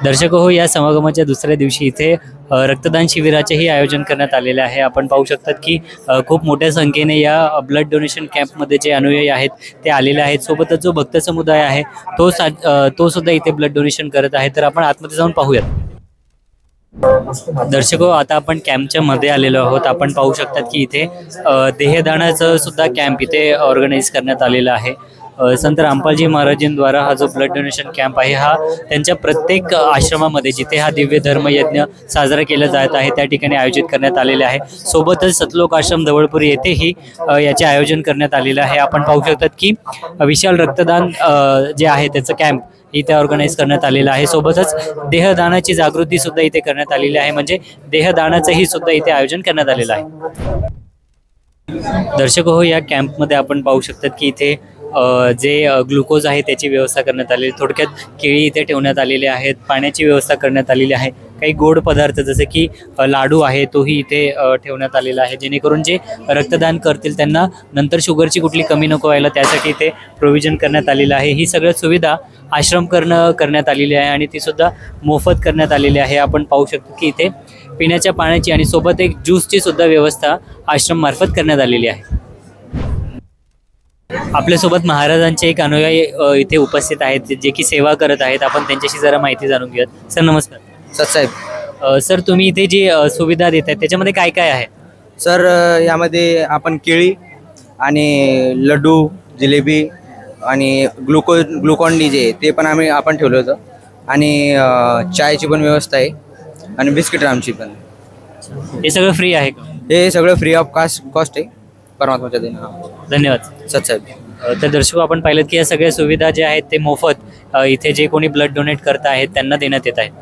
दर्शक हो, या समागमाच्या दुसऱ्या दिवशी इथे रक्तदान शिबिराचेही आयोजन करण्यात आलेले आहे। आपण पाहू शकतात की खूप मोठ्या संख्येने या ब्लड डोनेशन कॅम्पमध्ये जे अनुयायी आहेत ते आलेले आहेत। सोबतच जो भक्त समुदाय आहे तो सुद्धा इथे ब्लड डोनेशन करत आहे। तर आपण आतमध्ये जाऊन पाहूयात। दर्शको, आता आपण कॅम्पच्या मध्ये आलेलो आहोत। आपण पाहू शकतात की इथे देहदानाचं सुद्धा कॅम्प इथे ऑर्गनाइज करण्यात आलेला आहे। संत रामपालजी महाराजांद्वारा हा जो ब्लड डोनेशन कॅम्प आहे हा त्यांच्या प्रत्येक आश्रमामध्ये जिथे हा दिव्य धर्मयज्ञ साजरा केला जात आहे त्या ठिकाणी आयोजित करण्यात आलेले आहे। सोबतच सतलोक आश्रम जवळपुरी येथेही याचे आयोजन करण्यात आलेले आहे। आपण पाहू शकतात की विशाल रक्तदान जे आहे त्याचं कॅम्प इथे ऑर्गनाइज करण्यात आलेला आहे। सोबतच देहदानाची जागृती सुद्धा इथे करण्यात आलेली आहे, म्हणजे देहदानाचंही सुद्धा इथे आयोजन करण्यात आलेलं आहे। दर्शक हो, या कॅम्पमध्ये आपण पाहू शकतात की इथे जे ग्लुकोज आहे त्याची व्यवस्था करण्यात आलेली। थोडक्यात केळी इथे ठेवण्यात आलेले आहेत, पाण्याची व्यवस्था करण्यात आलेली आहे। काही गोड पदार्थ जसे की लाडू आहे तोही इथे ठेवण्यात आलेला आहे, जेणेकरून जे रक्तदान करतील त्यांना नंतर शुगरची कुठली कमी नको व्हायला त्यासाठी इथे प्रोव्हिजन करण्यात आलेलं आहे। ही सगळ्या सुविधा आश्रम करण्यात आलेली आहे आणि ती सुद्धा मोफत करण्यात आलेली आहे। आपण पाहू शकतो की इथे पिण्याच्या पाण्याची आणि सोबत एक ज्यूसची सुद्धा व्यवस्था आश्रम मार्फत करण्यात आलेली आहे। आपल्यासोबत महाराजांचे एक अनुयायी इथे उपस्थित आहेत जे की सेवा करत आहेत। आपण त्यांच्याशी जरा माहिती जाणून घेऊयात। सर नमस्कार। साहेब, सर तुम्ही इथे जी सुविधा देत आहेत त्याच्यामध्ये काय काय आहे? सर यामध्ये आपण केळी आणि लड्डू, जिलेबी आणि ग्लुकॉन डी जे ते पण आपण ठेवलं होतं आणि चायची पण व्यवस्था आहे आणि बिस्किट आमची पण। हे सगळं फ्री आहे का? हे सगळं फ्री ऑफ कॉस्ट आहे, परमात्माच्या देणं। धन्यवाद साहेब। तर दर्शक आपण पाहिलं की या सगळ्या सुविधा ज्या आहेत ते मोफत इथे जे कोणी ब्लड डोनेट करत आहेत त्यांना देण्यात येत आहेत।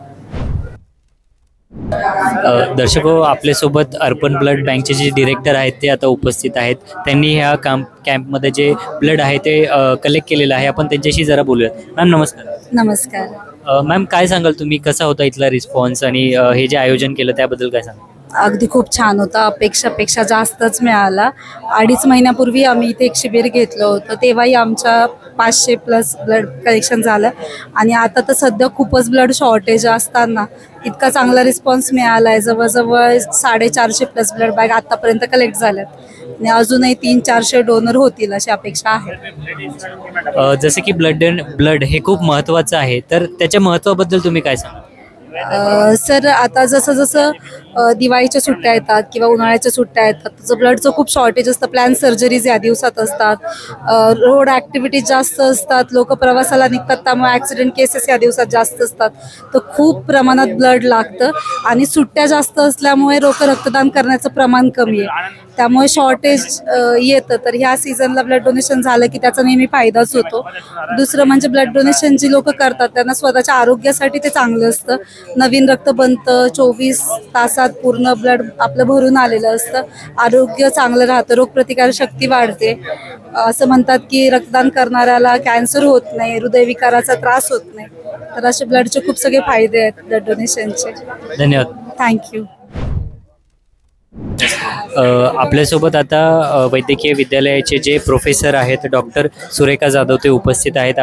दर्शको, आपल्यासोबत अर्पण ब्लड बँकचे जे डिरेक्टर आहेत ते आता उपस्थित आहेत। त्यांनी ह्या कॅम्पमध्ये जे ब्लड आहे ते कलेक्ट केलेलं आहे। आपण त्यांच्याशी जरा बोलूयात। मॅम नमस्कार। नमस्कार मॅम, काय सांगाल तुम्ही, कसा होता इथला रिस्पॉन्स आणि हे जे आयोजन केलं त्याबद्दल काय सांगाल? अगदी खूप छान होतं, अपेक्षापेक्षा जास्तच मिळाला। 2.5 महिन्यापूर्वी आम्ही इथे एक शिबिर घेतलं होतं, तेव्हाही आमच्या 500+ ब्लड कलेक्शन झालं आणि आता तर सध्या खूपच ब्लड शॉर्टेज असताना इतका चांगला रिस्पॉन्स मिळाला आहे। जवळजवळ 450+ ब्लड बॅग आतापर्यंत कलेक्ट झाल्यात आणि अजूनही 300-400 डोनर होतील अशी अपेक्षा आहे। जसे की ब्लड हे खूप महत्त्वाचं आहे, तर त्याच्या महत्त्वाबद्दल तुम्ही काय सांगाल? सर आता जसं जसं दिवाळीच्या सुट्ट्या येतात किंवा उन्हाळ्याच्या सुट्ट्या येतात तसं ब्लडचं खूप शॉर्टेज असतं। प्लॅन सर्जरीज या दिवसात असतात, रोड ॲक्टिव्हिटीज जास्त असतात, लोक प्रवासाला निघतात, त्यामुळे ॲक्सिडेंट केसेस या दिवसात जास्त असतात। तर खूप प्रमाणात ब्लड लागतं आणि सुट्ट्या जास्त असल्यामुळे लोक रक्तदान करण्याचं प्रमाण कमी आहे, त्यामुळे शॉर्टेज येतं। तर ह्या सीझनला ब्लड डोनेशन झालं की त्याचा नेहमी फायदाच होतो। दुसरं म्हणजे ब्लड डोनेशन जी लोक करतात त्यांना स्वतःच्या आरोग्यासाठी ते चांगलं असतं। नवीन रक्त बनतं, 24 तासात पूर्ण ब्लड आपलं भरून आलेलं असतं, आरोग्य चांगलं राहतं, रोगप्रतिकारक शक्ती वाढते। असं म्हणतात की रक्तदान करणाऱ्याला कॅन्सर होत नाही, हृदयविकाराचा त्रास होत नाही। तर असे ब्लडचे खूप सगळे फायदे आहेत ब्लड डोनेशनचे। धन्यवाद। थँक्यू। आपल्यासोबत आता वैद्यकीय विद्यालयाचे जे प्रोफेसर आहेत डॉक्टर सुरेखा जाधव ते उपस्थित आहेत।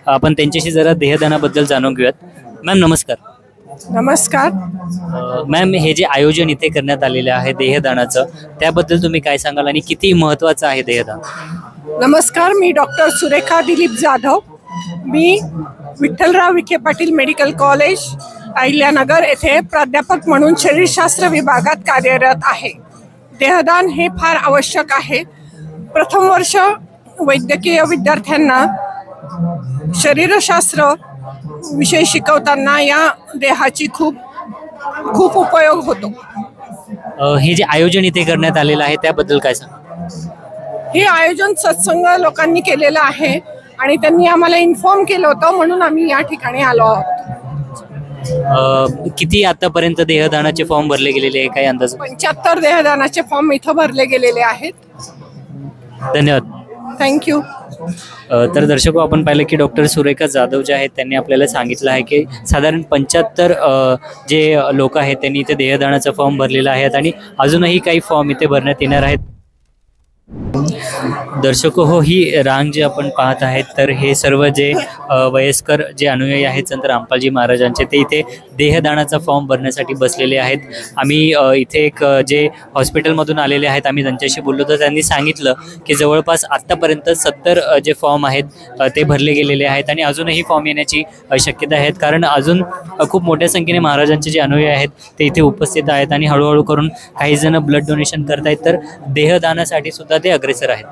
आपण त्यांच्याशी जरा देहदानाबद्दल जाणून घेऊयात। मॅम नमस्कार। नमस्कार मॅम, हे जे आयोजन इथे करण्यात आलेलं आहे देहदानाचं त्याबद्दल तुम्ही काय सांगाल आणि किती महत्त्वाचं आहे देहदान? नमस्कार, मी डॉक्टर सुरेखा दिलीप जाधव। मी विठ्ठलराव विखे पाटील मेडिकल कॉलेज अहिल्यानगर येथे प्राध्यापक म्हणून शरीरशास्त्र विभागात कार्यरत आहे। देहदान हे फार आवश्यक आहे। प्रथम वर्ष वैद्यकीय विद्यार्थ्यांना शरीरशास्त्र विषय शिकवताना या देहाची खूप उपयोग होतो। हे जे आयोजन इथे करण्यात आलेलं आहे त्याबद्दल काय सांगा? हे आयोजन सत्संग लोकांनी केलेलं आहे आणि त्यांनी आम्हाला इन्फॉर्म केलं होतं, म्हणून आम्ही या ठिकाणी आलो आहोत। किती आतापर्यंत देहदानाचे फॉर्म भरले गेलेले आहे, काही अंदाज? 75 देहदानाचे फॉर्म इथं भरले गेलेले आहेत। धन्यवाद। थँक्यू। तर दर्शको, आपण पाहिलं की डॉक्टर सुरेखा जाधव जे आहेत त्यांनी आपल्याला सांगितलं आहे की साधारण 75 जे लोक आहेत त्यांनी इथे देहदानाचा फॉर्म भरलेला आहेत आणि अजूनही काही फॉर्म इथे भरण्यात येणार आहेत। दर्शको हो, ही रांग जे आपण पाहत आहेत तर हे सर्व जे वयस्कर जे अनुयायी आहेत संत रामपालजी महाराजांचे, ते इथे देहदानाचा फॉर्म भरण्यासाठी बसलेले आहेत. आम्ही इथे एक जे हॉस्पिटलमधून आलेले आहेत, आम्ही त्यांच्याशी बोललो तर त्यांनी सांगितलं की जवळपास आत्तापर्यंत 70 जे फॉर्म आहेत ते भरले गेलेले आहेत आणि अजूनही फॉर्म येण्याची शक्यता आहेत, कारण अजून खूप मोठ्या संख्येने महाराजांचे जे अनुयायी आहेत ते इथे उपस्थित आहेत आणि हळूहळू करून काही जण ब्लड डोनेशन करतायत, तर देहदानासाठी सुद्धा ते अग्रेसर आहेत.